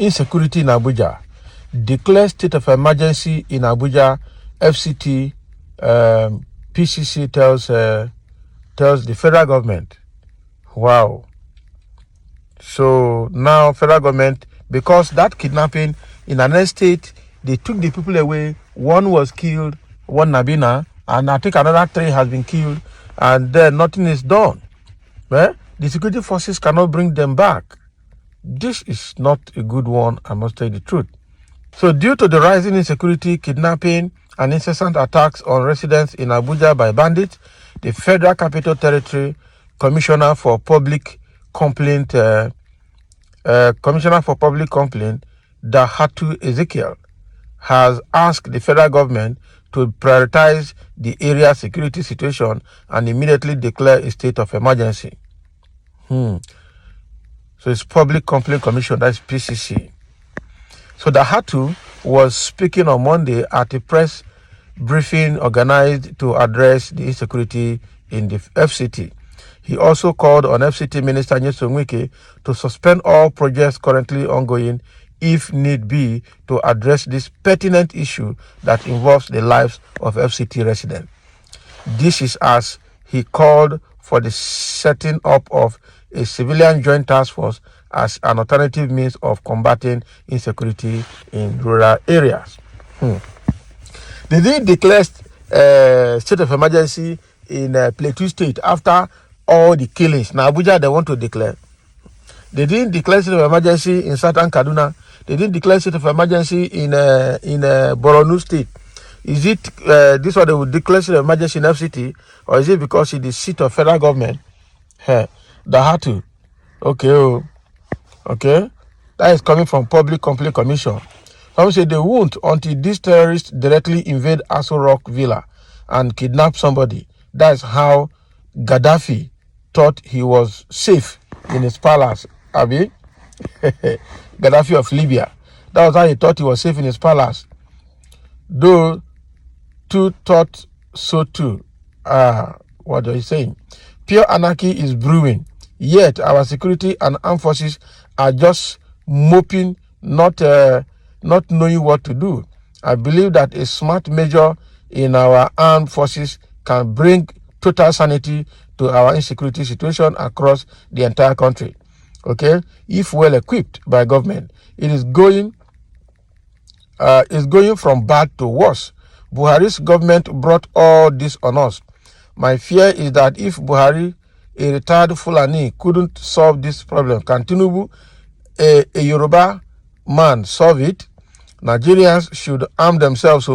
insecurity in Abuja. Declare state of emergency in Abuja. FCT, PCC tells the federal government. Wow. So now federal government, because that kidnapping in another state, they took the people away. One was killed, one Nabina, and I think another 3 has been killed, and then nothing is done. The security forces cannot bring them back. This is not a good one, I must tell you the truth. So due to the rising insecurity, kidnapping, and incessant attacks on residents in Abuja by bandits, the Federal Capital Territory Commissioner for Public Complaint, Dahatu Ezekiel, has asked the federal government to prioritize the area security situation and immediately declare a state of emergency. So it's Public Complaint Commission, that's PCC. So Dahatu was speaking on Monday at a press briefing organized to address the insecurity in the FCT. He also called on FCT Minister Nyesom Wike to suspend all projects currently ongoing if need be to address this pertinent issue that involves the lives of FCT residents. This is as he called for the setting up of a civilian joint task force as an alternative means of combating insecurity in rural areas. They did declare state of emergency in Plateau State after all the killings. Now Abuja, they want to declare. They didn't declare state of emergency in Southern Kaduna. They didn't declare state of emergency in Borno State. Is it this one they would declare state of emergency in FCT, or is it because it's the seat of federal government? Dahatu. Okay. That is coming from Public Complaint Commission. Some say they won't until these terrorists directly invade Aso Rock Villa and kidnap somebody. That's how Gaddafi thought he was safe in his palace. Abi? Gaddafi of Libya. That was how he thought he was safe in his palace. Though two thought so too. What are you saying? Pure anarchy is brewing. Yet our security and armed forces are just moping, not knowing what to do. I believe that a smart measure in our armed forces can bring total sanity to our insecurity situation across the entire country. Okay, if well equipped by government, it is going from bad to worse. Buhari's government brought all this on us. My fear is that if Buhari, a retired Fulani, couldn't solve this problem, can Tinubu, a Yoruba man, solve it? Nigerians should arm themselves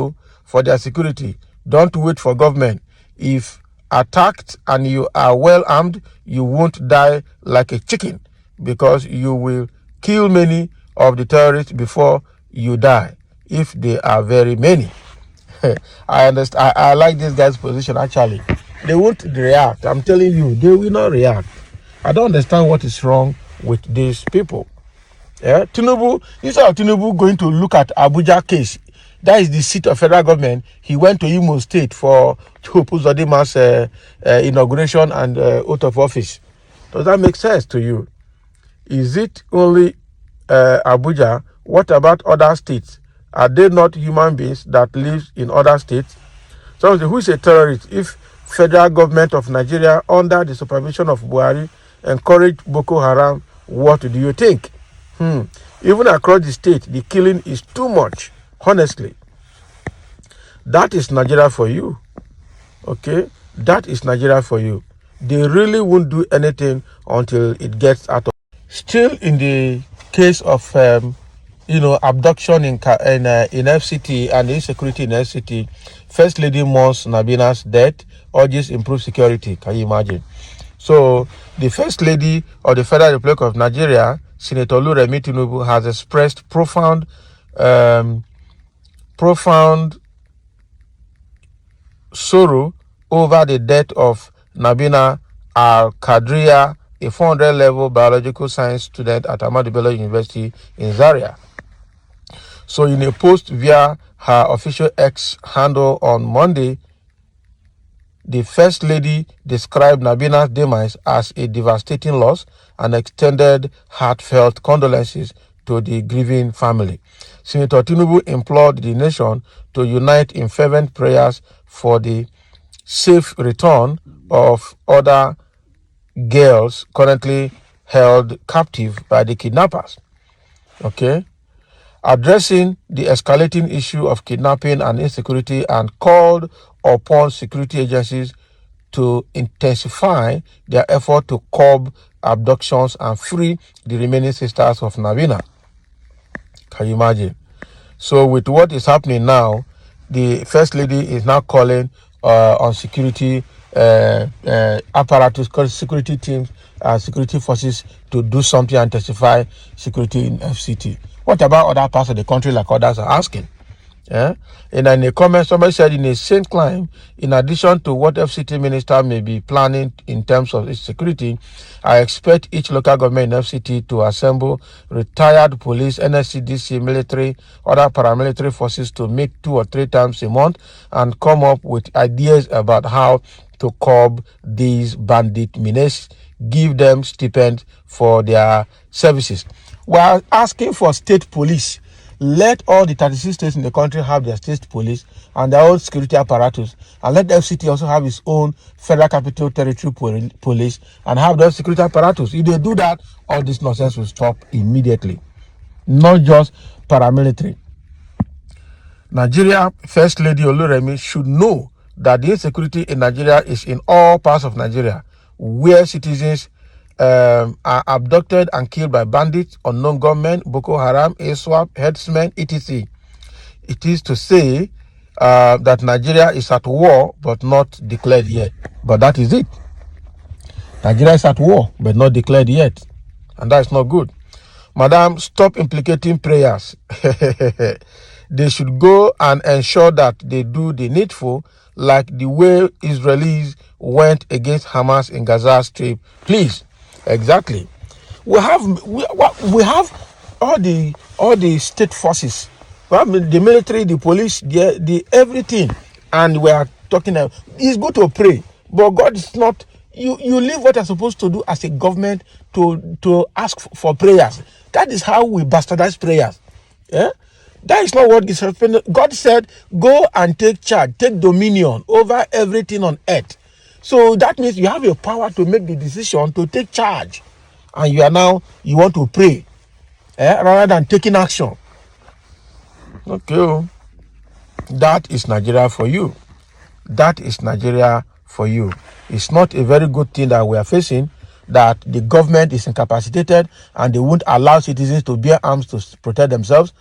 for their security. Don't wait for government. If attacked and you are well armed, you won't die like a chicken because you will kill many of the terrorists before you die, if they are very many. I understand. I like this guy's position, actually. They won't react. I'm telling you, they will not react. I don't understand what is wrong with these people. Tinubu, instead of Tinubu going to look at Abuja case, that is the seat of federal government, he went to Imo State for Chukwupu Zodima's inauguration and oath of office. Does that make sense to you? Is it only Abuja? What about other states? Are they not human beings that live in other states? So who is a terrorist? If federal government of Nigeria under the supervision of Buhari encourage Boko Haram, what do you think? Even across the state, the killing is too much, honestly. That is Nigeria for you. Okay? That is Nigeria for you. They really won't do anything until it gets out of. Still in the case of abduction in FCT and insecurity in FCT, First Lady mourns Nabina's death, urges improved security. Can you imagine? So the First Lady of the Federal Republic of Nigeria, Senator Oluremi Tinubu, has expressed profound sorrow over the death of Nabina Al-Qadriya, a 400-level biological science student at Ahmadu Bello University in Zaria. So in a post via her official X handle on Monday, the First Lady described Nabina's demise as a devastating loss and extended heartfelt condolences to the grieving family. Senator Tinubu implored the nation to unite in fervent prayers for the safe return of other girls currently held captive by the kidnappers. Okay? Addressing the escalating issue of kidnapping and insecurity, and called upon security agencies to intensify their effort to curb abductions and free the remaining sisters of Nabina. Can you imagine? So with what is happening now, the First Lady is now calling on security apparatus, security teams, security forces to do something and intensify security in FCT. What about other parts of the country like others are asking? Yeah? And in a comment, somebody said, in a same climb, in addition to what FCT minister may be planning in terms of its security, I expect each local government in FCT to assemble retired police, NSCDC, military, other paramilitary forces to meet 2 or 3 times a month and come up with ideas about how to curb these bandit menace, give them stipends for their services. We are asking for state police. Let all the 36 states in the country have their state police and their own security apparatus, and let the FCT also have its own Federal Capital Territory police and have their security apparatus. If they do that, all this nonsense will stop immediately. Not just paramilitary. Nigeria First Lady Oluremi should know that the insecurity in Nigeria is in all parts of Nigeria, where citizens are abducted and killed by bandits, unknown gunmen, Boko Haram, ASWAP, herdsmen, etc. It is to say that Nigeria is at war but not declared yet. But that is it. Nigeria is at war but not declared yet. And that is not good. Madam, stop implicating prayers. They should go and ensure that they do the needful, like the way Israelis went against Hamas in Gaza Strip. Please. Exactly. We have all the state forces. We have the military, the police, the everything, and we are talking about. It's good to pray, but God is not. You leave what you're supposed to do as a government to ask for prayers. That is how we bastardize prayers. Yeah? That is not what is happening. God said, "Go and take charge, take dominion over everything on earth." So that means you have a power to make the decision to take charge. And you want to pray rather than taking action. Okay. That is Nigeria for you. That is Nigeria for you. It's not a very good thing that we are facing, that the government is incapacitated and they won't allow citizens to bear arms to protect themselves.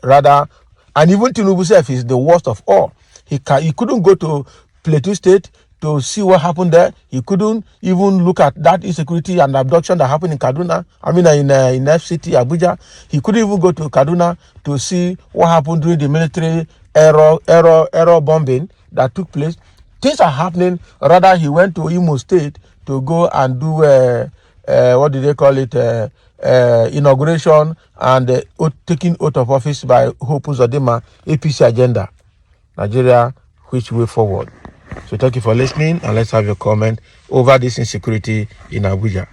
Rather, and even Tinubu himself is the worst of all. He couldn't go to Plateau State to see what happened there. He couldn't even look at that insecurity and abduction that happened in Kaduna. In FCT, Abuja. He couldn't even go to Kaduna to see what happened during the military error bombing that took place. Things are happening. Rather, he went to Imo State to go and do what do they call it? Inauguration and taking oath of office by Hope Uzodinma, APC agenda. Nigeria, which way forward? So thank you for listening, and let's have your comment over this insecurity in Abuja.